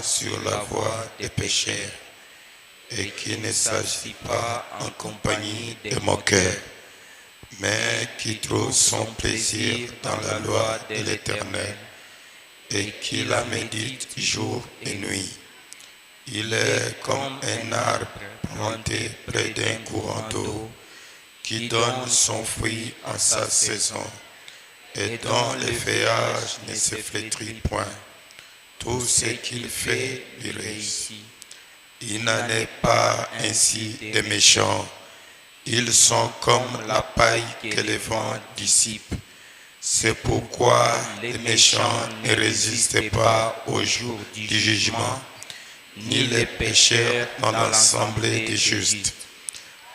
sur la voie des pécheurs et qui ne s'agit pas en compagnie de moqueurs, mais qui trouve son plaisir dans la loi de l'Éternel et qui la médite jour et nuit. Il est comme un arbre planté près d'un courant d'eau qui donne son fruit en sa saison et dont le feuillage ne se flétrit point. Tout ce qu'il fait lui réussit. Il n'en est pas ainsi des méchants. Ils sont comme la paille que le vent dissipe. C'est pourquoi les méchants ne résistent pas au jour du jugement, ni les pécheurs dans l'assemblée des justes.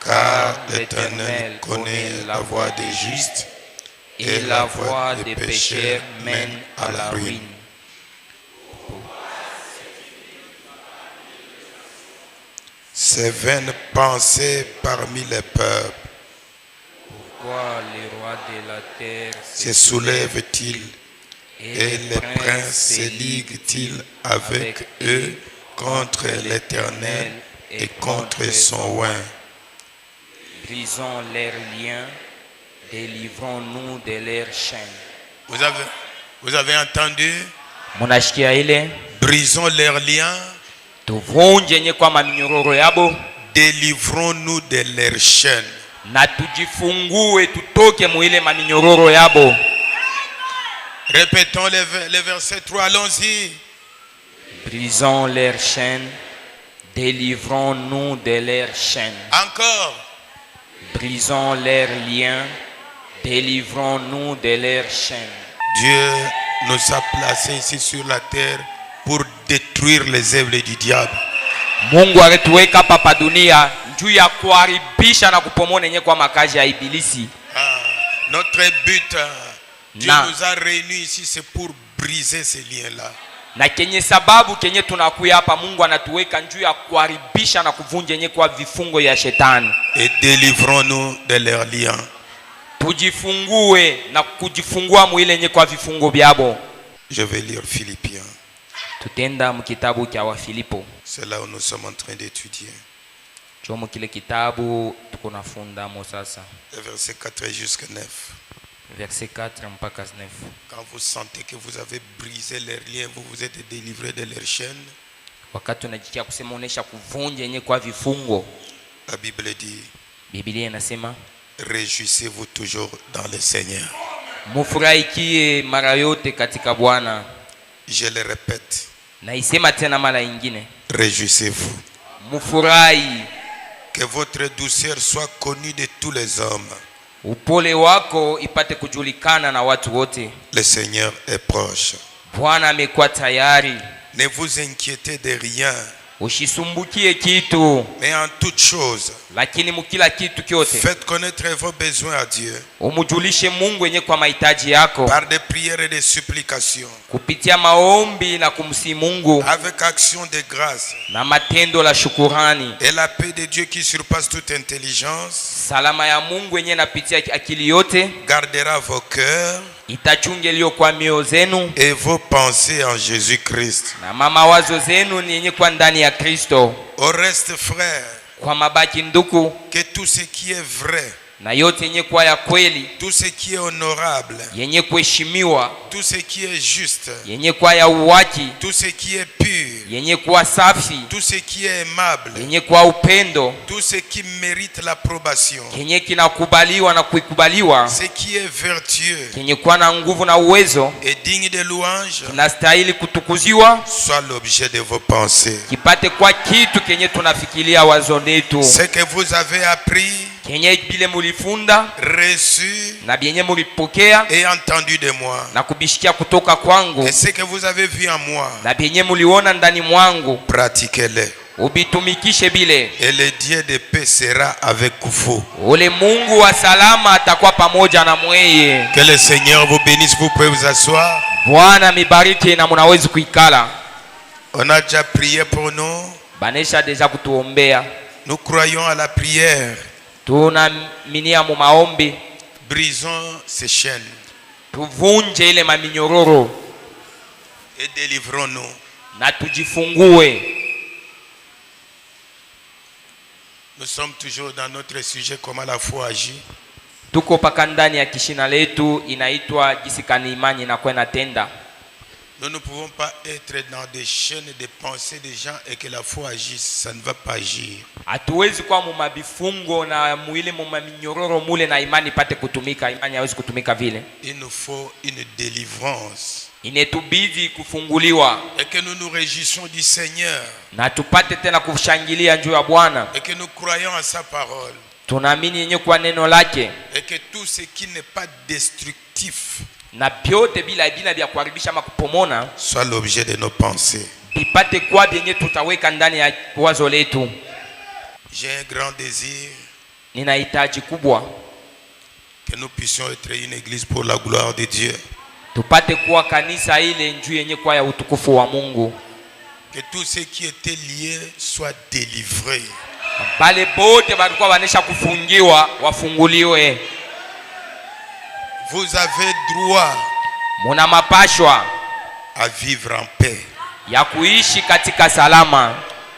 Car l'Éternel connaît la voie des justes, et la voie des pécheurs mène à la ruine. Ces vaines pensées parmi les peuples, pourquoi les rois de la terre se soulèvent-ils et les princes se liguent-ils avec eux contre l'Éternel et contre son oint? Brisons leurs liens, délivrons-nous de leurs chaînes. Vous avez entendu? Munashikia ile? Brisons leurs liens, tuvunje nye kwa minyororo yabo, délivrons-nous de leurs chaînes. Na tujifungue tutoke muile minyororo yabo. Répétons le verset 3, allons-y. Brisons leurs chaînes, délivrons-nous de leurs chaînes. Encore. Brisons leurs liens, délivrons-nous de leurs chaînes. Dieu nous a placés ici sur la terre pour détruire les œuvres du diable. Mungu alituweka hapa dunia juu ya kuharibisha na kupomona yenye kwa makazi ya ibilisi. Notre but, Dieu nous a réunis ici, c'est pour briser ces liens-là. Na kenye sababu kenye tunakuya hapa, Mungu anatuweka juu ya kuharibisha na kuvunja yenye kwa vifungo ya shetani. Et délivrons-nous de leurs liens. Tujifungue na kujifungua mwile yenye kwa vifungo byabo. Je vais lire Philippiens. Tutenda mkitabu cha Wafilipo. C'est là où nous sommes en train d'étudier. Chomo kile kitabu tuko nafunda mo sasa. Verset 4 jusqu'à 9. Verset 4 mpaka 9. Quand vous sentez que vous avez brisé leurs liens, vous vous êtes délivré de leurs chaînes. Wakati unajikia kusema onesha kuvunja yenye kwa vifungo. La Bible dit, Biblia inasema, réjouissez-vous toujours dans le Seigneur. Mufurahikie mara yote katika Bwana. Je le répète. Na isema tena mara nyingine. Réjouissez-vous. Mufurahi. Que votre douceur soit connue de tous les hommes. Upole wako ipate kujulikana na watu wote. Le Seigneur est proche. Bwana amekuwa tayari. Ne vous inquiétez de rien. Usisumbukie kitu. Mais en toute chose, lakini mukila kitu kyote, faites connaître vos besoins à Dieu. Umujulishe Mungu yenye kwa mahitaji yako. Par des prières et des supplications. Kupitia maombi na kumsihi Mungu. Avec action de grâce. Na matendo la shukurani. Et la paix de Dieu qui surpasse toute intelligence. Salama ya Mungu yenye napitia akili yote. Gardera vos cœurs. Itachunge lio kwa mioyo zenu. Et vos pensées en Jésus-Christ. Na mawazo zenu ni yenye kwa ndani ya Kristo. Au reste, frères, kwa mabaki nduku, que tout ce qui est vrai, na yote yenye kwa ya kweli, tout ce qui est honorable, yenye kuheshimiwa, tout ce qui est juste, yenye kwa ya uwaki, tout ce qui est pur, yenye kwa safi, tout ce qui est aimable, yenye kwa upendo, tout ce qui mérite l'approbation, yenye kinakubaliwa na kuikubaliwa, ce qui est vertueux, yenye kwa na nguvu na uwezo, et digne de louange, kinastahili kutukuziwa, soit l'objet de vos pensées. Kipate kwa kitu kenye tunafikiria wazo letu. Ce que vous avez appris, kenye bile mulifunda, reçu, na bienye mulipokea, et entendu de moi, na kubishikia kutoka kwangu, et ce que vous avez vu en moi, na bienye muliona ndani mwangu, pratiquez-les. Ubitumikishe bile. Et le Dieu de paix sera avec vous. Ule Mungu wa salama atakuwa pamoja na mweye. Que le Seigneur vous bénisse. Vous pouvez vous asseoir. Bwana mibariki na mnaweza kuikala. On a déjà prié pour nous. Banesha deja kutuombea. Nous croyons à la prière. Tunaminia mu maombi. Brisons ces chaînes. Tuvunje ile maminyororo. Et délivrons-nous. na tujifungue. Nous sommes toujours dans notre sujet, comment la foi agit. Tuko paka ndani ya kishina letu inaitwa jinsi kani imani inakuwa inatenda. Nous ne pouvons pas être dans des chaînes de pensée des gens et que la foi agisse, ça ne va pas agir. Hatuwezi kwa mumabifungo na muile mumaminyororo mule na imani pate kutumika. Imani haiwezi kutumika vile. Il nous faut une délivrance. Inetubidi kufunguliwa. Et que nous nous réjouissons du Seigneur. Na tupate tena kushangilia juu ya Bwana. Et que nous croyons à sa parole. Tunaamini yenye kwa neno lake. Et que tout ce qui n'est pas destructif na byote bila vya kuharibisha ama kupomona soit l'objet de nos pensées. Ipate kwa byenye tutaweka ndani ya wazo letu. J'ai un grand désir. Ninahitaji kubwa que nous puissions être une église pour la gloire de Dieu. Tupate kuwa kanisa ile njuu yenye kwa ya utukufu wa Mungu. Que tous ceux qui étaient liés soient délivrés. Bale bote balikuwa banesha kufungiwa wafunguliwe. Vous avez droit muna mapashwa à vivre en paix. Ya kuishi katika salama.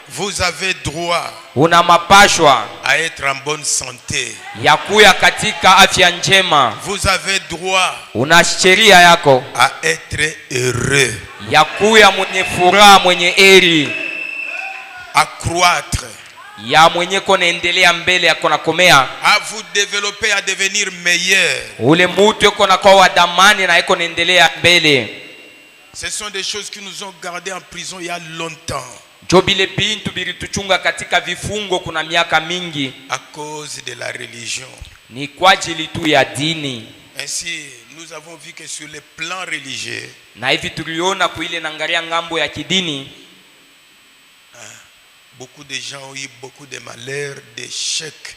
Vous avez droit una mapashwa à être en bonne santé. Ya kuya katika afya njema. Vous avez droit una sheria yako à être heureux. Ya kuya mwenye furaha mwenye eri. À croître. Ya mwenye konaendelea mbele ya konakomea. À vous développer, à devenir meilleur. Ule mutu yuko na kwa wadamani na yuko naendelea mbele. Ce sont des choses qui nous ont gardés en prison il y a longtemps. Jobile bintu bilituchunga katika vifungo kuna miaka mingi. À cause de la religion. Ni kwa ajili tu ya dini. Ainsi, nous avons vu que sur le plan religieux, na hivi tuliona kuile nangaria ngambo ya kidini, beaucoup de gens ont eu beaucoup de malheurs, d'échecs,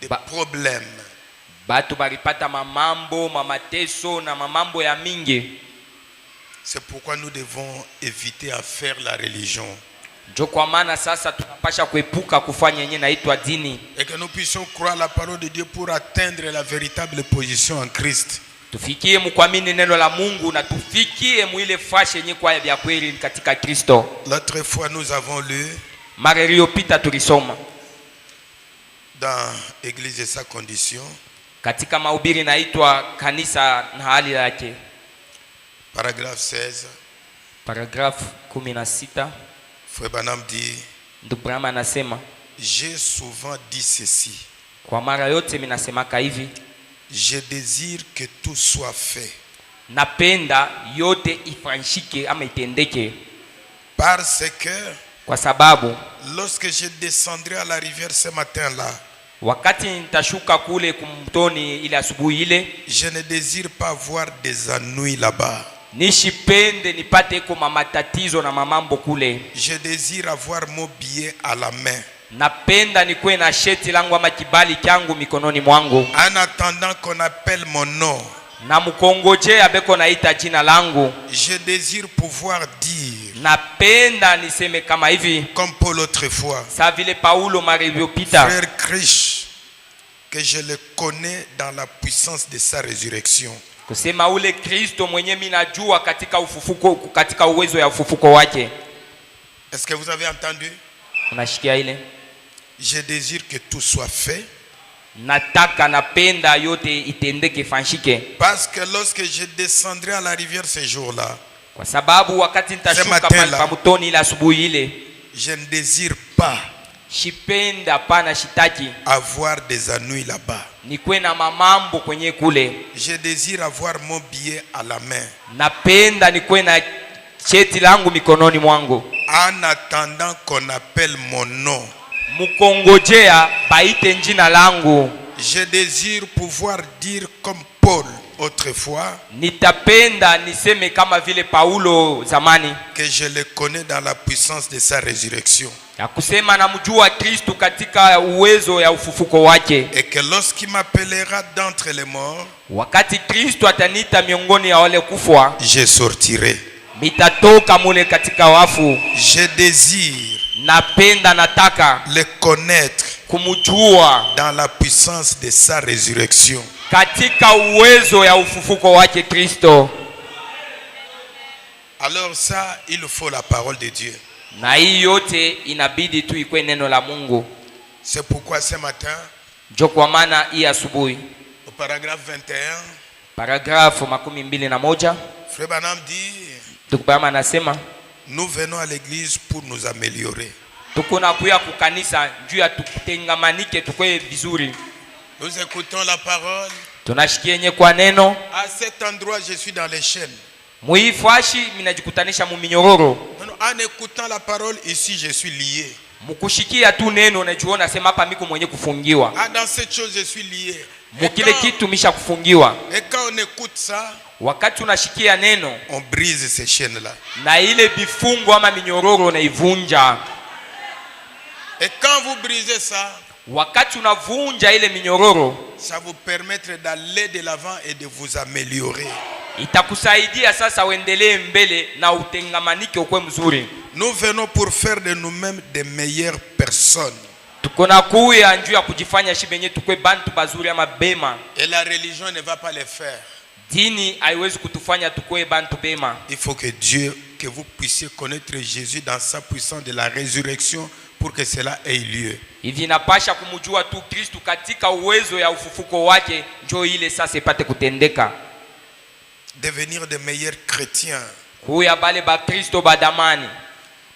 de problèmes. Batu baripata mamambo, mamateso na mamambo ya mingi. C'est pourquoi nous devons éviter à faire la religion. Jo kwa maana sasa tunapasha kuepuka kufanya yenye naitwa dini. Et que nous puissions croire la parole de Dieu pour atteindre la véritable position en Christ. Tufikie mkuamini neno la Mungu na tufikie muile fashe yenye kwa ya kweli katika Kristo. L'autre fois nous avons lu mara iliyopita tulisoma dans Église et sa condition, katika mahubiri naitwa kanisa na hali yake, paragraphe 16, paragraphe 16. Frère Branham dit, ndugu Branham anasema, j'ai souvent dit ceci, kwa mara yote mimi nasemaka hivi, je désire que tout soit fait, napenda yote ifanyike ama itendeke, parce que kwa sababu lorsque je descendrai à la rivière ce matin-là, wakati nitashuka kule kumtoni ile asubuhi ile, je ne désire pas voir des ennuis là-bas. Nishipende nipate ko mamatatizo na mamambo kule. Je désire avoir mon billet à la main. Napenda nikuwe na sheti langu ama kibali kyangu mikononi mwangu. En attendant qu'on appelle mon nom. Na mukongojea beko naita jina langu. Je désire pouvoir dire. Napenda niseme kama hivi. Comme Paul autrefois. Sa vile Paulo marivopita. Frère Christ, que je le connais dans la puissance de sa résurrection. Kusema ule Kristo mwenye mimi najua katika ufufuko, katika uwezo ya ufufuko wake. Est-ce que vous avez entendu? Unashikia ile? Je désire que tout soit fait. Nataka napenda yote itendeke fanshike. Parce que lorsque je descendrai à la rivière ce jour-là, kwa sababu wakati nitashuka pa mtoni ile asubuhi ile, je ne désire pas shipenda pana shitaki avoir des ennuis là-bas. Nikwe na mamambo kwenye kule. Je désire avoir mon billet à la main. Napenda nikwe na cheti langu mikononi mwangu. En attendant qu'on appelle mon nom. Mukongojea baite njina langu. Je désire pouvoir dire comme Paul autrefois. Nitapenda niseme kama vile Paulo zamani. Que je le connais dans la puissance de sa résurrection. Ya kusema namjua Kristo katika uwezo ya ufufuko wake. Et que lorsqu'il m'appellera d'entre les morts, wakati Kristo atanita miongoni ya wale kufwa, je sortirai. Mitatoka mule katika wafu. Je désire napenda nataka le connaître kumjua dans la puissance de sa résurrection. Katika uwezo ya ufufuko wake Kristo. Alors ça, il faut la parole de Dieu. Na hii yote inabidi tu ikwe neno la Mungu. C'est pourquoi ce matin, Ndio kwa maana hii asubuhi au paragraphe 21, paragrafu 21 Frère Branham dit, Ndugu Branham anasema nous venons à l'église pour nous améliorer. tukuna kuya kukanisa juu ya tutengamanike tukwe vizuri. Nous écoutons la parole. Tunashikia yenye kwa neno. À cet endroit, je suis dans les chaînes. Muifashi minajikutanisha mu minyororo. En écoutant la parole, ici, je suis lié. Mukushikia tu neno unajiona sema hapa miko mwenye kufungiwa. Dans cette chose, je suis lié. Mukile kitu misha kufungiwa. Et quand on écoute ça, wakati unashikia neno, on brise ces chaînes-là. Na ile bifungo ama minyororo unaivunja. Et quand vous brisez ça, wakati unavunja ile minyororo, ça vous permettre d'aller de l'avant et de vous améliorer. Itakusaidia sasa uendelee mbele na utengamanike ukwe mzuri. Nous venons pour faire de nous-mêmes des meilleures personnes. Tukona kuya njuu ya kujifanya shibenye tukwe bantu bazuri ama bema. Et la religion ne va pas le faire. Dini haiwezi kutufanya tukwe bantu bema. Il faut que Dieu, que vous puissiez connaître Jésus dans sa puissance de la résurrection pour que cela ait lieu. Hivi napasha kumjua tu Kristo katika uwezo ya ufufuko wake njoo ile sasa ipate kutendeka. Devenir de meilleurs chrétiens. Kuya bale ba Kristo badamani.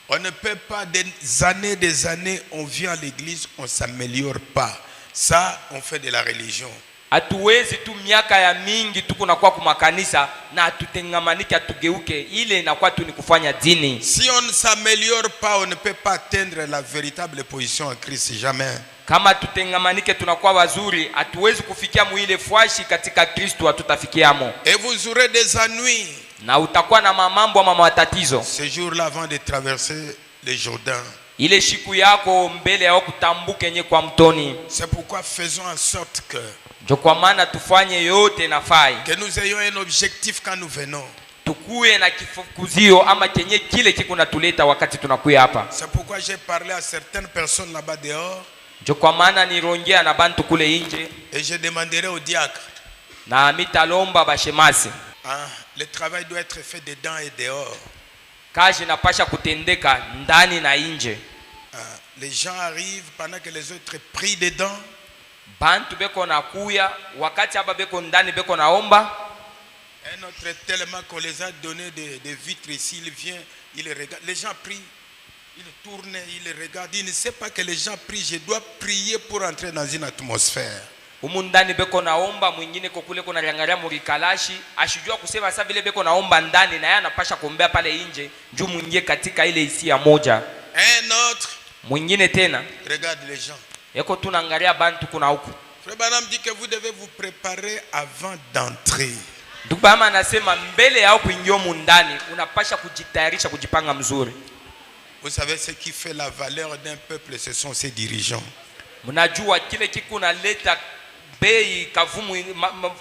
On ne peut pas des années on vient à l'église, on s'améliore pas. Ça, on fait de la religion. Hatuwezi tu miaka ya mingi tuko na kwa kumakanisa na atutengamanike atugeuke, ile inakuwa tu ni kufanya dini. Si on ne s'améliore pas, on ne peut pas atteindre la véritable position en Christ, jamais. Kama tutengamanike tunakuwa wazuri, hatuwezi kufikia muile fwashi katika Kristo, hatutafikiamo. Et vous aurez des ennuis. Na utakuwa na mambo ama matatizo. Ce jour-là avant de traverser le Jourdain. Ile siku yako mbele yao kutambuka yenye kwa mtoni. C'est pourquoi faisons en sorte que kwa maana tufanye yote nafai. Que nous ayons un objectif quand nous venons. Tukuwe na kifukuzio ama kenye kile kiko natuleta wakati tunakuya hapa. C'est pourquoi j'ai parlé à certaines personnes là-bas dehors. Kwa maana nirongea na bantu kule nje. Et je demanderai au diacre. Na mitalomba bashemasi. Le travail doit être fait dedans et dehors. Kazi napasha kutendeka ndani na nje. Les gens arrivent pendant que les autres prient dedans. Bantu beko na kuya wakati hapa beko ndani beko naomba. Un autre tellement qu'on les a donné des vitres ici, il vient, il regarde. Les gens prient, il tourne, il regarde. Il ne sait pas que les gens prient. Je dois prier pour entrer dans une atmosphère. Umundani beko naomba, mwingine kokule kuna riangalia murikalashi, ashijua kusema sasa vile beko naomba ndani na yeye anapasha kuombea pale nje, njoo muingie katika ile hisia moja. Un autre mwingine tena regarde les gens. Yako tunaangalia bantu kuna huku. Frère Branham dit que vous devez vous préparer avant d'entrer. Ndugu Branham anasema mbele yao kuingia ndani unapasha kujitayarisha kujipanga mzuri. Vous savez ce qui fait la valeur d'un peuple, ce sont ses dirigeants. Mnajua kile kiku naleta bei kavumu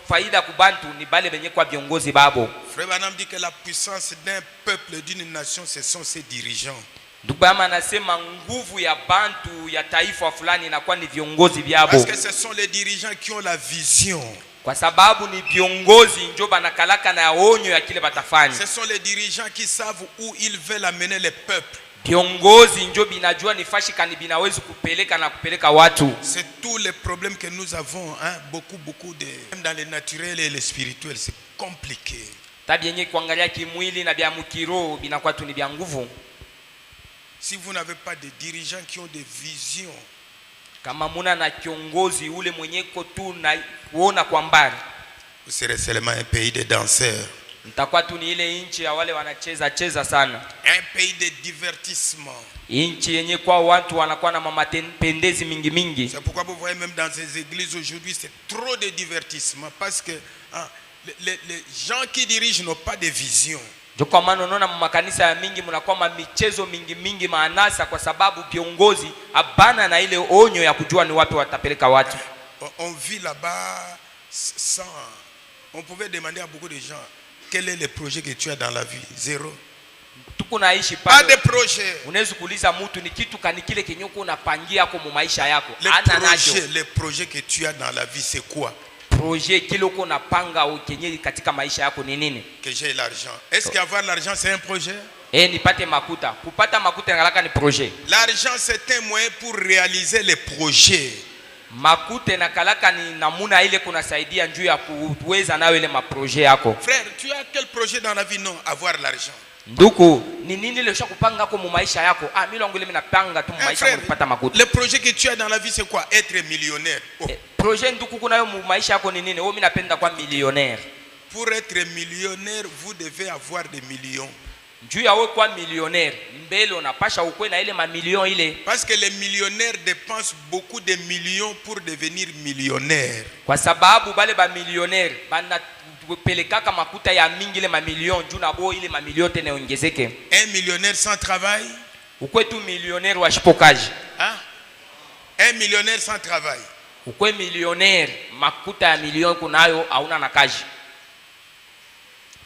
faida kubantu ni bale benye kwa viongozi babo. Frère Branham dit que la puissance d'un peuple, d'une nation, ce sont ses dirigeants. Ndugu Branham anasema nguvu ya bantu ya taifa fulani inakuwa ni viongozi byabo. Parce que ce sont les dirigeants qui ont la vision. Kwa sababu ni viongozi ndio banakalaka na onyo ya kile batafanya. Ce sont les dirigeants qui savent où ils veulent amener les peuples. Viongozi ndio binajua nifashi kani binaweza kupeleka na kupeleka watu. C'est tous les problèmes que nous avons, hein, beaucoup de même dans le naturel et le spirituel, c'est compliqué. Tabia yenyewe kuangalia kimwili na bya mukiro binakuwa tu ni bya nguvu. Si vous n'avez pas de dirigeants qui ont des visions, kama muna na kiongozi ule mwenyeko tu na kuona kwa mbali, vous serez seulement un pays de danseurs. Mtakuwa tu ni ile nchi ya wale wanacheza sana. Un pays de divertissement. Nchi yenye kwa watu wanakuwa na mapendezi mingi. C'est pourquoi vous voyez même dans ces églises aujourd'hui, c'est trop de divertissement parce que hein, les gens qui dirigent n'ont pas de vision. Kwa maana unaona makanisa ya mingi mnakuwa michezo mingi maanasa kwa sababu viongozi abana na ile onyo ya kujua ni wapi watapeleka watu. On vit là-bas sans. On pouvait demander à beaucoup de gens quel est le projet que tu as dans la vie? Zéro. Tukunaishi pas pale. de projet. Unaweza kuuliza mtu ni kitu kani kile kenyoko unapangia kwa maisha yako. Le projet que tu as dans la vie c'est quoi? projet kile uko napanga ukenye katika maisha yako ni nini? Que j'ai l'argent. Est-ce qu'avoir l'argent c'est un projet? Nipate makuta. Kupata makuta ngalaka ni projet. L'argent c'est un moyen pour réaliser les projets. Makuta nakalaka ni namuna ile kunasaidia njuu ya kuweza nayo ile maprojet yako. Frère, tu as quel projet dans la vie? Non, avoir l'argent. Nduku, ni nini ile ushakupanga hapo mu maisha yako? Mimi longo ile mimi napanga tu mu maisha yangu kupata makuta. Le projet que tu as dans la vie c'est quoi? Être millionnaire. Oh. Projet nduku kuna yo mu maisha yako ni nini? Wewe mimi napenda kwa millionnaire. Pour être millionnaire, vous devez avoir des millions. Njuu ya wewe kwa millionnaire, mbele unapasha ukwe na ile mamilion ile. Parce que les millionnaires dépensent beaucoup de millions pour devenir millionnaires. Kwa sababu bale ba millionnaire bana pelekaka makuta ya mingi ile mamilion njuu na bo ile mamilion tena ongezeke. Un millionnaire sans travail? Ukwe tu millionnaire wa shipokaji. Hein? Un millionnaire sans travail. Ukwe millionnaire makuta ya milioni kunayo hauna na kazi.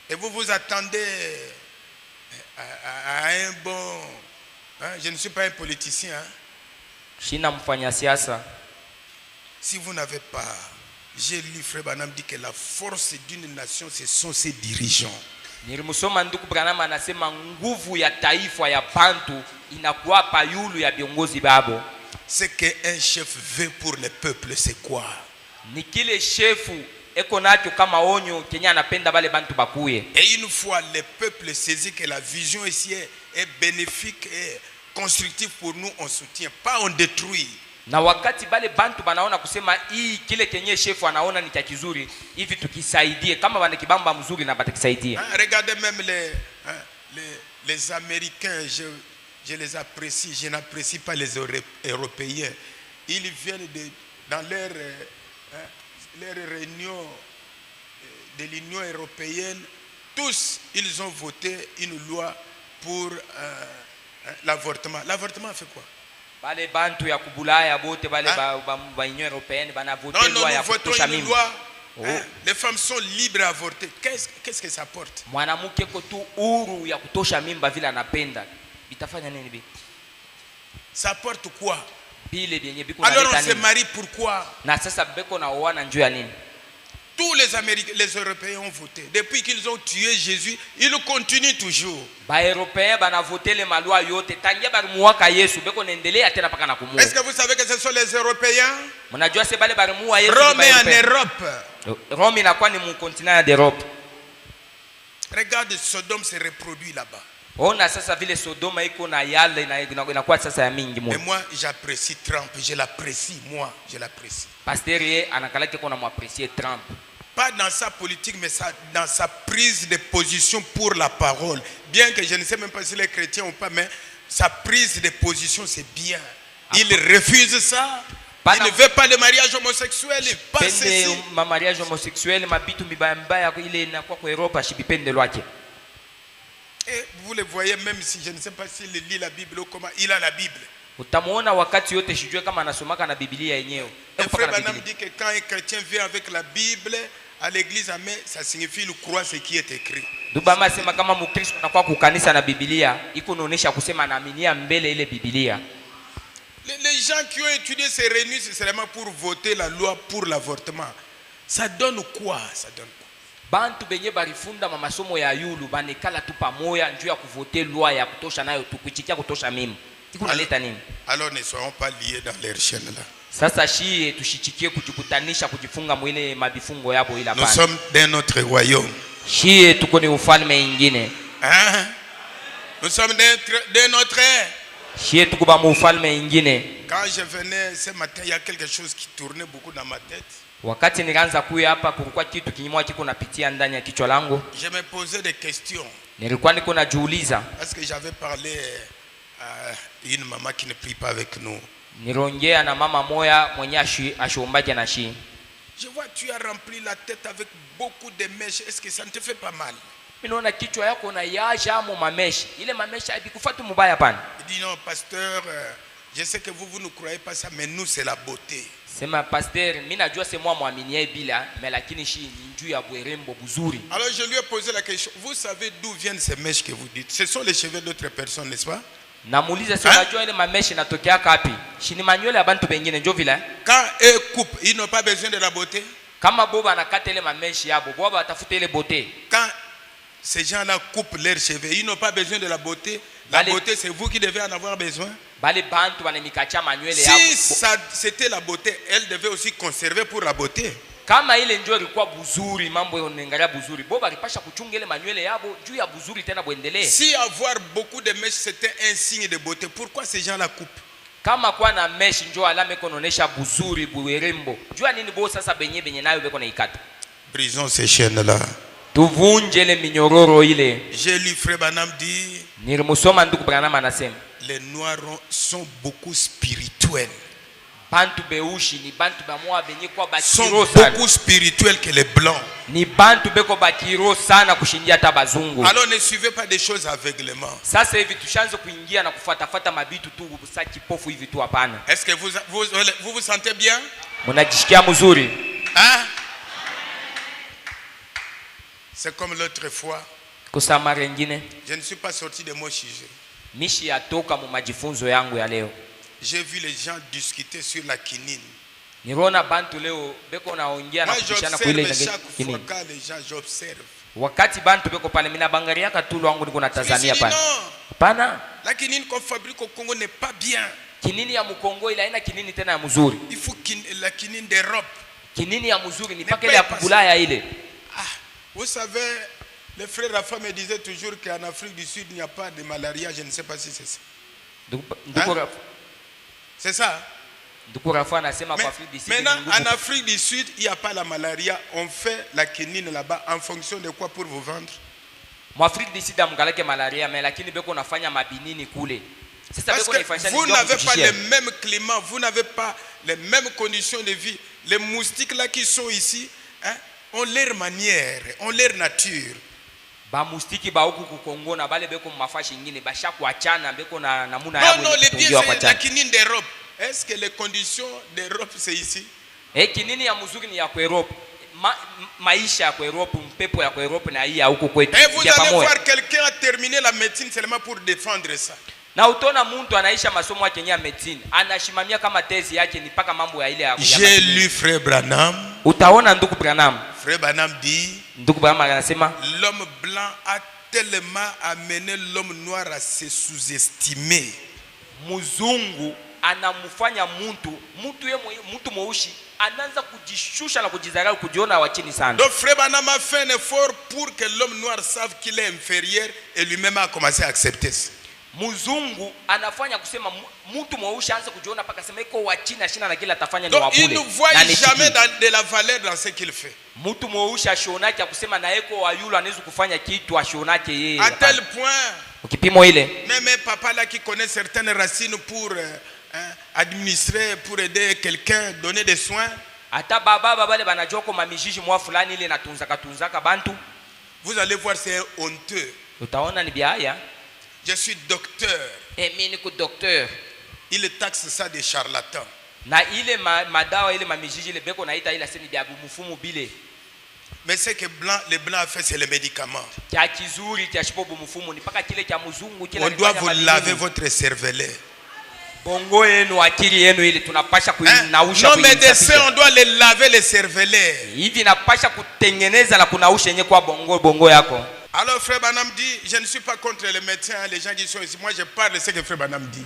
Et vous vous attendez à un bon... Hein? Je ne suis pas un politicien. Hein? Shina mfanya siasa. Si vous n'avez pas... J'ai lu Frère Branham dit que la force d'une nation, ce sont ses dirigeants. Nilimusoma ndugu Branham anasema nguvu ya taifa ya bantu inakuwa pa yulu ya viongozi babo. Ce qu'un chef veut pour le peuple, c'est quoi? Ni kile chefu eko nacho kama onyo Kenya anapenda bale bantu bakuye. Et une fois le peuple saisi que la vision ici est bénéfique et constructive pour nous, on soutient, pas on détruit. Na wakati bale bantu banaona kusema hii kile kenye chefu anaona ni kizuri hivi tukisaidie kama wana kibamba mzuri na batakisaidia. Regardez même les Américains, je les apprécie, je n'apprécie pas les Européens. Ils viennent dans leur réunion de l'Union européenne, tous ils ont voté une loi pour l'avortement. L'avortement fait quoi? Bale bantu ya kubulaya bote bale ba Union européenne bana voter loi ya kutosha mimba. Non, nous votons une loi. Les femmes sont libres à avorter. Qu'est-ce que ça porte? Mwanamke ko tu huru ya kutosha mimba vile anapenda. Bitafanya nini bi? Ça porte quoi? Bile bienye biko na alors leta on se marie pourquoi? Na sasa beko na oana njoo ya nini? Tous les Américains, les Européens ont voté. Depuis qu'ils ont tué Jésus, ils continuent toujours. Ba-Européens bana voté les malwa yote tangia barimuaka Yesu beko naendelea tena paka na kumua. Est-ce que vous savez que ce sont les Européens? Mnajua se bale barimuwa Yesu. Rome est en Europe. Rome inakuwa ni mu continent d'Europe. Regarde, Sodome se reproduit là-bas. Ona sasa vile Sodoma iko na yale inakuwa sasa ya mingi mu. Et moi j'apprécie Trump, je l'apprécie, moi je l'apprécie. Pasteur yeye anakalaki kuna muapprécier Trump. Pas dans sa politique, mais dans sa prise de position pour la parole. Bien que je ne sais même pas s'il est chrétien ou pas, mais sa prise de position, c'est bien. Il refuse ça. Il ne veut pas de mariage homosexuel. Pas ceci. Mariage homosexuel, mabitu mibaya mbaya ile inakuwa kwa Europa shibipende lwake. Et vous le voyez, même si je ne sais pas s'il lit la Bible ou comment, il a la Bible. Utamuona wakati yote sijue kama anasomaka na Biblia yenyewe. Le frère Branham dit que quand un chrétien vient avec la Bible à l'église, amen, ça signifie qu'il croit ce qui est écrit. Dubama sema kama Mkristo anakuwa kukanisa na Biblia, iko naonesha kusema anaaminia mbele ile Biblia. Les gens qui ont étudié se réunissent seulement pour voter la loi pour l'avortement. Ça donne quoi? Ça donne quoi? Bantu benye barifunda masomo ya yulu banekala tu pamoja njoo ya kuvoter loi ya kutosha nayo tukuchikia kutosha mimi. Alors ne soyons pas liés dans les chaînes là. Sasa shie tushichikie kujikutanisha kujifunga mwile mabifungo yabo ila bana. Nous sommes dans notre royaume. Shie tuko ni ufalme ingine. Hein? Nous sommes dans notre shie tuko ba ufalme ingine. Quand je venais ce matin, il y a quelque chose qui tournait beaucoup dans ma tête. Wakati nilianza kuja hapa kulikuwa kitu kinyimwa kiko napitia ndani ya kichwa langu. Je me posais des questions. Nilikuwa niko najiuliza. Parce que j'avais parlé une maman qui ne prie pas avec nous. Nirongea na mama moya mwenye ashombaje na shi. Je vois tu as rempli la tête avec beaucoup de mèches. Est-ce que ça ne te fait pas mal? Minaona kichwa yako na yaja mo mameshi. Ile mameshi haikufuatu mbaya pana. Il dit non pasteur, je sais que vous ne croyez pas ça, mais nous c'est la beauté. Sema pasteur, mimi najua c'est moi muaminie bila, mais lakini shi ni njuu ya bwerembo buzuri. Alors je lui ai posé la question. Vous savez d'où viennent ces mèches que vous dites? Ce sont les cheveux d'autres personnes, n'est-ce pas? Namuuliza sio najua ile mameshi natokea kapi. Shini manywele ya bantu bengine njoo vile. Quand eux coupent, ils n'ont pas besoin de la beauté. Kama boba anakata ile mameshi yabo, boba watafuta ile beauté. Quand ces gens-là coupent leurs cheveux, ils n'ont pas besoin de la beauté. La beauté, c'est vous qui devez en avoir besoin. Si c'était la beauté, elle devait aussi conserver pour la beauté. Kama ile njoo ilikuwa buzuri, mambo yonengalia buzuri, boba alipasha kuchunga ile manywele yabo juu ya buzuri tena buendelee. Si avoir beaucoup de mèches c'était un signe de beauté, pourquoi ces gens la coupent? Kama kwa na mesh njoo alame kononesha buzuri buwerembo, jua nini bo sasa benye nayo beko na ikata. Brisons ces chaînes là. Tuvunje ile minyororo ile. J'ai lu Frère Branham dit, nilimusoma ndugu Branham anasema les noirs sont beaucoup spirituels. Bantu beushi ni bantu bamwa benye kwa sont bakiro sana. Beaucoup spirituels que les blancs. Ni bantu beko bakiro sana kushindia hata bazungu. Alors ne suivez pas des choses aveuglément. Sasa hivi tushaanze kuingia na kufuatafuata mabitu tu sa kipofu hivi tu hapana. Est-ce que vous sentez bien? Mnajisikia mzuri? Hein? C'est comme l'autre fois. Kusama rengine. Je ne suis pas sorti de mon sujet. Mishi yatoka mu majifunzo yangu ya leo. J'ai vu les gens discuter sur la quinine. Nirona bantu leo beko naongea na kushana kule na chaque fois quand les gens j'observe. Wakati bantu beko pale mina bangaria katulu wangu niko natazamia pale. Pana. La quinine qu'on fabrique au Congo n'est pas bien. Kinini ya Mkongo ila haina kinini tena ya mzuri. Il faut la quinine d'Europe. Kinini ya mzuri ni paka ile ya Bulaya ile. Ah, vous savez, le frère Rafa me disait toujours qu'en Afrique du Sud il n'y a pas de malaria, je ne sais pas si c'est ça. Hein? C'est ça? Maintenant, en Afrique du Sud, il n'y a pas la malaria. On fait la quinine là-bas en fonction de quoi pour vous vendre? Parce que vous n'avez pas le même climat, vous n'avez pas les mêmes conditions de vie. Les moustiques là qui sont ici, hein, ont leur manière, ont leur nature. Non, les biens c'est la quinine d'Europe. Est-ce que les conditions d'Europe c'est ici? Kinini ya mzuri ni ya kwa Europe. Maisha ya kwa Europe, mpepo ya kwa Europe na hii ya huko kwetu. Et vous allez voir quelqu'un a terminé la médecine seulement pour défendre ça. Na utaona mtu anaisha masomo yake ya medicine, anashimamia kama tezi yake ni paka mambo ya ile ya. J'ai lu Frère Branham. Utaona ndugu Branham. Frère Branham dit, ndugu Branham anasema l'homme blanc a tellement amené l'homme noir à se sous-estimer. Muzungu anamfanya mtu mweusi anaanza kujishusha na kujidharau, kujiona wa chini sana. Donc Frère Branham a fait un effort pour que l'homme noir sache qu'il est inférieur et lui-même a commencé à accepter ça. Muzungu anafanya kusema mtu mweusi aanze kujiona paka sema iko wa chini ashina na kila atafanya ni wabule. Il ne voit jamais de la valeur dans ce qu'il fait. Mtu mweusi ashionake kusema na eko wa yule anaweza kufanya kitu ashionake yeye. À tel point ukipimo ile même papa là qui connaît certaines racines pour administrer, pour aider quelqu'un, donner des soins. Ata baba bale banajua kwa mamijiji mwa fulani ile natunzaka bantu. Vous allez voir, c'est honteux. Utaona ni biaya. Je suis docteur. Mimi niko docteur. Il taxe ça des charlatans. Na ile madawa ile mamijiji ile beko naita ile seni bya mfumu bile. Mais ce que les blancs a fait, c'est les médicaments. On doit vous laver votre cervelet. Nos médecins, on doit les laver les cervelets. Alors Frère Branham dit, je ne suis pas contre les médecins, les gens qui sont ici. Moi je parle de ce que Frère Branham dit.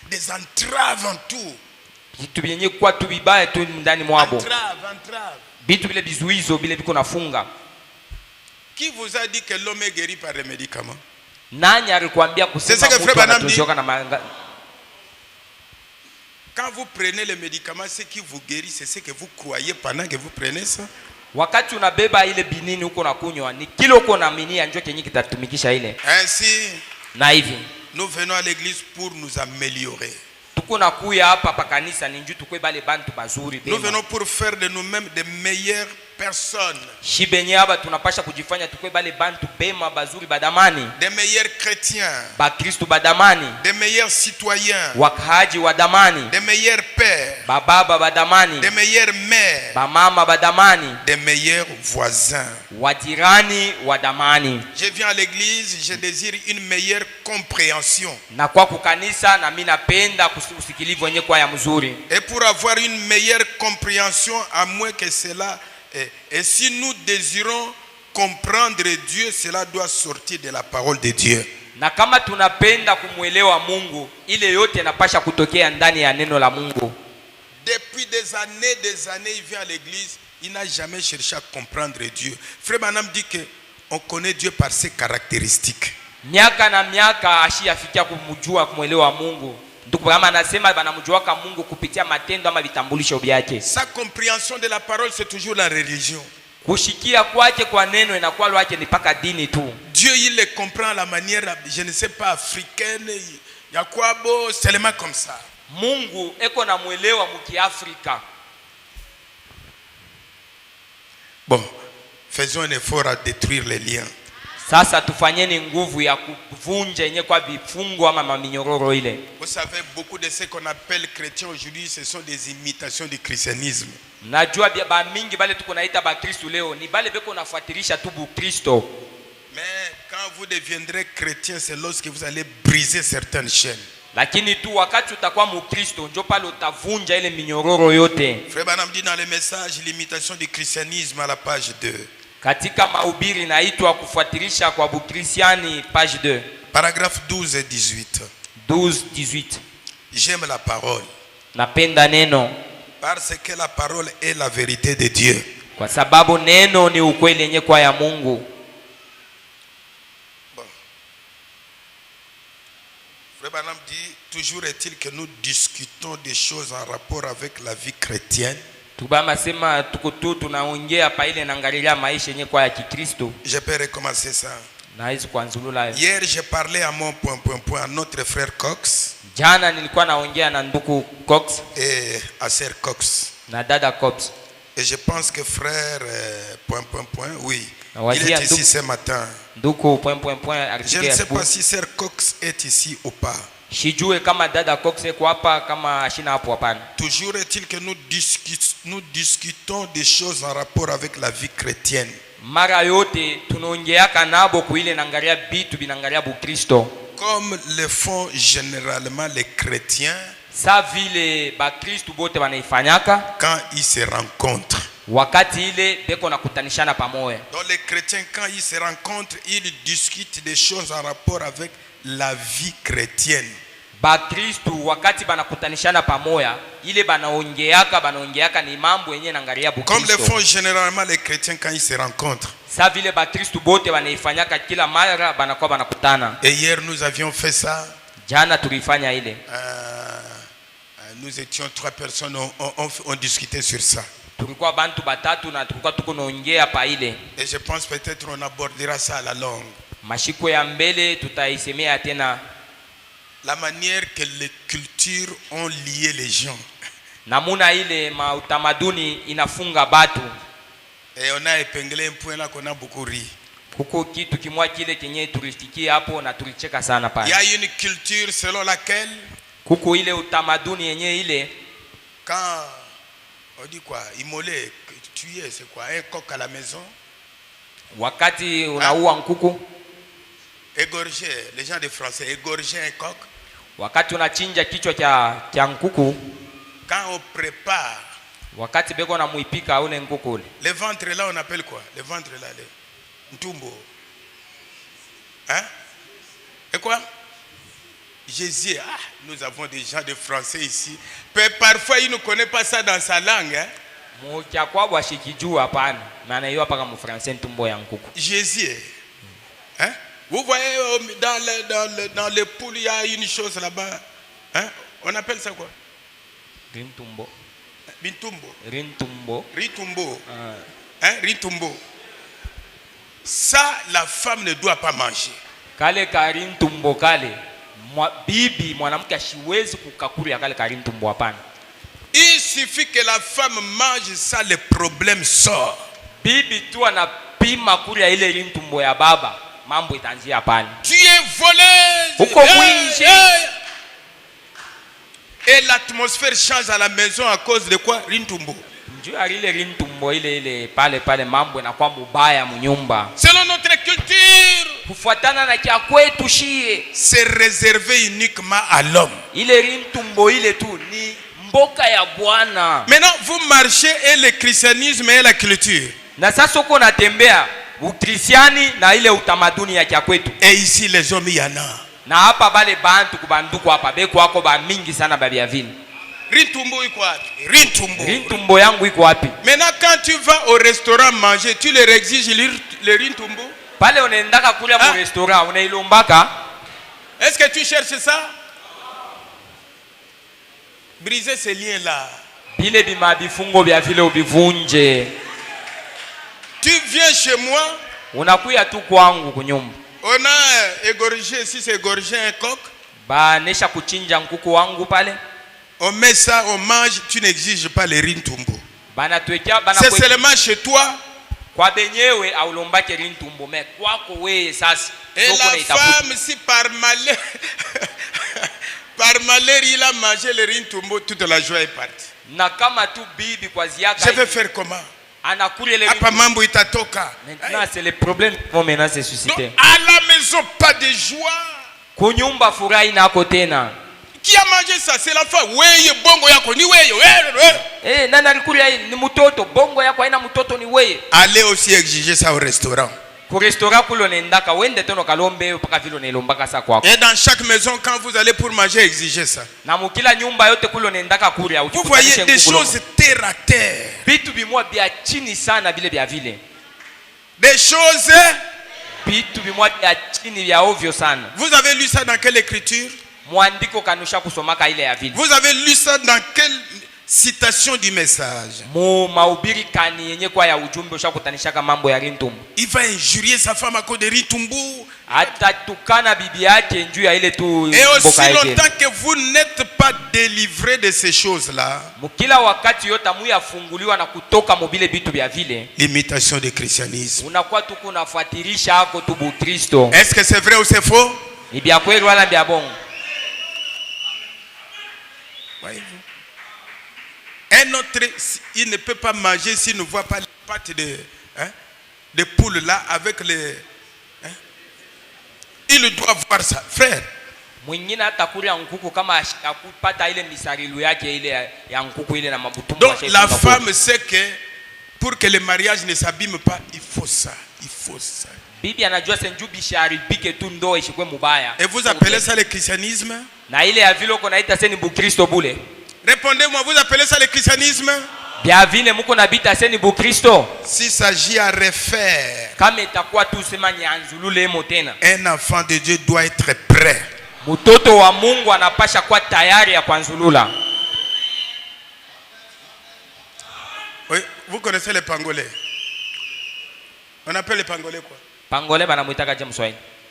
Des entraves en tout. Qui vous a dit que l'homme est guéri par les médicaments? C'est ce que Frère Branham dit. Quand vous prenez les médicaments, ce qui vous guérit, c'est ce que vous croyez pendant que vous prenez ça. Ainsi, nous venons à l'église pour nous améliorer. Nous venons pour faire de nous-mêmes des meilleures personnes, shibenye aba tunapasha kujifanya tukwe bale bantu bema bazuri badamani, des meilleurs chrétiens, ba Kristo badamani, des meilleurs citoyens, wakahaji wadamani, des meilleurs pères, bababa badamani, des meilleures mères, ba mama badamani, des meilleurs voisins. wadirani wadamani. Je viens à l'église, je désire une meilleure compréhension. Na kwa kukanisa na mimi napenda usikilivu wenye kwa ya mzuri. Et pour avoir une meilleure compréhension, à moins que cela, et si nous désirons comprendre Dieu, cela doit sortir de la parole de Dieu. Na kama tunapenda kumuelewa Mungu, ile yote inapasha kutokea ndani ya neno la Mungu. Depuis des années, il vient à l'église, il n'a jamais cherché à comprendre Dieu. Frère Branham dit que on connaît Dieu par ses caractéristiques. Miaka na miaka ashiyafikia kumjua kumuelewa Mungu. Ndugu Branham anasema banamjuaka Mungu kupitia matendo ama vitambulisho vyake. Sa compréhension de la parole, c'est toujours la religion. Kushikia kwake kwa neno inakuwa lwake ni paka dini tu. Dieu, il le comprend à la manière, je ne sais pas, africaine, yakwabo, seulement comme ça. Mungu eko na muelewa mukiafrika. Bon, faisons un effort à détruire les liens. Sasa tufanyeni nguvu ya kuvunja yenye kwa vifungo ama maminyororo ile. Vous savez, beaucoup de ce qu'on appelle chrétiens aujourd'hui, ce sont des imitations du christianisme. Najua ba mingi bale tuko naita ba Kristo leo ni bale beko nafuatilisha tu bu Kristo. Mais quand vous deviendrez chrétien, c'est lorsque vous allez briser certaines chaînes. Lakini tu wakati utakuwa mukristo ndio pale utavunja ile minyororo yote. Frère Branham dit dans le message l'imitation du christianisme à la page 2. Katika mahubiri inaitwa kufuatilisha kwa Bukristiani page 2. Paragraphe 12 et 18. 12-18. J'aime la parole. Napenda neno. Parce que la parole est la vérité de Dieu. Kwa sababu neno ni ukweli yenye kwa ya Mungu. Bon. Frère Branham dit, toujours est-il que nous discutons des choses en rapport avec la vie chrétienne. Tubama sema tuko tu tunaongea pa ile naangalia maisha yenye kwa ya Kikristo. Je peux recommencer ça. Na hizo kuanzulula. Hier, j'ai parlé à mon à notre frère Cox. Jana nilikuwa naongea na ndugu Cox Et à sœur Cox. na dada Cox. Et je pense que frère oui, Ouais, il est ici ce matin. Ndugu Je ne sais pas si sœur Cox est ici ou pas. Shijue kama dada Cox eko hapa kama ashina hapo hapana. Toujours est-il que nous discutons des choses en rapport avec la vie chrétienne. Mara yote tunaongeaka nabo kuile nangalia bitu binangalia bu Kristo. Comme le font généralement les chrétiens Sa vile ba Kristo bote wanaifanyaka quand ils se rencontrent. wakati ile beko nakutanishana pamoja. Donc les chrétiens quand ils se rencontrent, ils discutent des choses en rapport avec la vie chrétienne. Ba Kristo wakati banakutanishana pamoja ile banaongeaka ni mambo yenye nangalia bu Comme Kristo. le font généralement les chrétiens quand ils se rencontrent. Sa vile ba Kristo bote wanaifanyaka kila mara banakuwa banakutana. Et hier nous avions fait ça. Jana tulifanya ile. Nous étions 3 personnes, on discutait sur ça. Tulikuwa bantu batatu na tulikuwa tuko naongea pa ile. Et je pense peut-être on abordera ça à la longue. Mashiko ya mbele tutaisemea tena. La manière que les cultures ont lié les gens. Namuna ile mautamaduni inafunga batu. Et on a épinglé un point là qu'on a beaucoup ri. Kuko kitu kimwa kile kenye tulifikia hapo na tulicheka sana pale. Il y a une culture selon laquelle Kuko ile utamaduni yenye ile quand on dit quoi, immoler, tuer, c'est quoi, un coq à la maison. Wakati unaua nkuku, Égorger, les gens de français, égorger un coq. wakati unachinja kichwa cha nkuku, Quand on prépare, wakati beko na muipika ule nkuku ule. le ventre là on appelle quoi? Le ventre là, le ntumbo. Hein? Et quoi? Jésus, nous avons des gens de français ici. Parfois ils ne connaissent pas ça dans sa langue. Hein? Moja kwa washikijua hapana. Maana hiyo hapa kama Francais ntumbo ya nkuku. Jésus. Hein? Vous voyez dans les poules il y a une chose là-bas. Hein? On appelle ça quoi? Rintumbo. Bintumbo. Rintumbo. Ritumbo. Hein? Ritumbo. Ça, la femme ne doit pas manger. Kale karintumbo kale. Bibi mwanamke ashiwezi kukakula ya kale karintumbo hapana. Il suffit que la femme mange ça, le problème sort. bibi tu anapima kulia ile rintumbo ya baba, mambo itaanzia pale. Tu es volé. Uko mwizi. Et l'atmosphère change à la maison à cause de quoi? Rintumbo. Njoo ile rintumbo ile pale mambo inakuwa mubaya mnyumba. Selon notre culture, kufuatana na kia kwetu shie, c'est réservé uniquement à l'homme. Ile rintumbo ile tu ni mboka ya Bwana. Maintenant, vous marchez et le christianisme et la culture. Na sasa uko natembea ukristiani na ile utamaduni ya kia kwetu. Et ici les hommes y en a. Na hapa bale bantu kubanduko hapa beko wako ba mingi sana babia vile. Rintumbo iko wapi? Rintumbo yangu iko wapi? Maintenant quand tu vas au restaurant manger, tu leur exiges le rintumbo? Pale unaendaka kula mu restaurant unailombaka? Est-ce que tu cherches ça? Briser ces liens là. Bile bima bifungo bya vile ubivunje. Tu viens chez moi, unakuya tu kwangu kunyumba. On a égorgé, si c'est égorgé un coq. Ba nesha kuchinja nkuku wangu pale. On met ça, on mange, tu n'exiges pas les rintumbo. C'est seulement chez toi. Kwa benyewe aulombake rintumbo me kwako wewe sasa. Et la femme si par malheur il a mangé le rintumbo, toute la joie est partie. Na kama tu bibi kwa ziaka. Je vais faire comment? Apa mambo itatoka. Maintenant c'est le problème qui vont maintenant se susciter. À la maison pas de joie. Kunyumba furahi nako tena. Qui a mangé ça? C'est la femme. Weye bongo yako ni weye. Nani alikulia ni mutoto, bongo yako haina mutoto ni weye. Allez aussi exiger ça au restaurant. Ku restaurant kulo nendaka wende teno kalombe paka vile nelombaka sa kwako. Et dans chaque maison quand vous allez pour manger, exigez ça. Na mukila nyumba yote kulo nendaka kulia. Vous voyez des choses terre à terre. Bitu bimwa bia chini sana bile bia vile. Des choses bitu bimwa bia chini bia ovyo sana. Vous avez lu ça dans quelle écriture? Mwandiko kanusha kusomaka ile ya vile. Vous avez lu ça dans quelle citation du message? Mu mahubiri kani yenye kwa ya ujumbe ushakutanishaka mambo ya rintumbo. Il va injurier sa femme à cause de rintumbo. Atatukana bibi yake njuu ya ile tu. Et aussi longtemps que vous n'êtes pas délivré de ces choses-là, mukila wakati yote amuyafunguliwa na kutoka mobile bitu bya vile, l'imitation du christianisme, unakuwa tu kunafuatilisha hako tu bu Kristo. Est-ce que c'est vrai ou c'est faux? Ni bya kweli wala bya bongo? Voyez-vous, un autre, il ne peut pas manger s'il ne voit pas les pattes de poule là avec les. Il doit voir ça, frère. Mwingine atakula nkuku kama akupata ile misarilu yake ile ya nkuku ile na mabutumbo. Donc la femme sait que pour que le mariage ne s'abîme pas, il faut ça, il faut ça. Bibi anajua senjubi sharibike tu ndo ishikwe mubaya. Et vous appelez ça le christianisme? Na ile ya vile uko naita seni bu Kristo bule. Répondez-moi, vous appelez ça le christianisme? Bia vile muko nabita seni bu Kristo. S'il s'agit à refaire, kama itakuwa tu sema nyanzulule emo tena, un enfant de Dieu doit être prêt. Mtoto wa Mungu anapasha kuwa tayari ya kwanzulula. Oui, vous connaissez les pangolais? On appelle les pangolais quoi? Pangolais banamuitaka je Mswahili?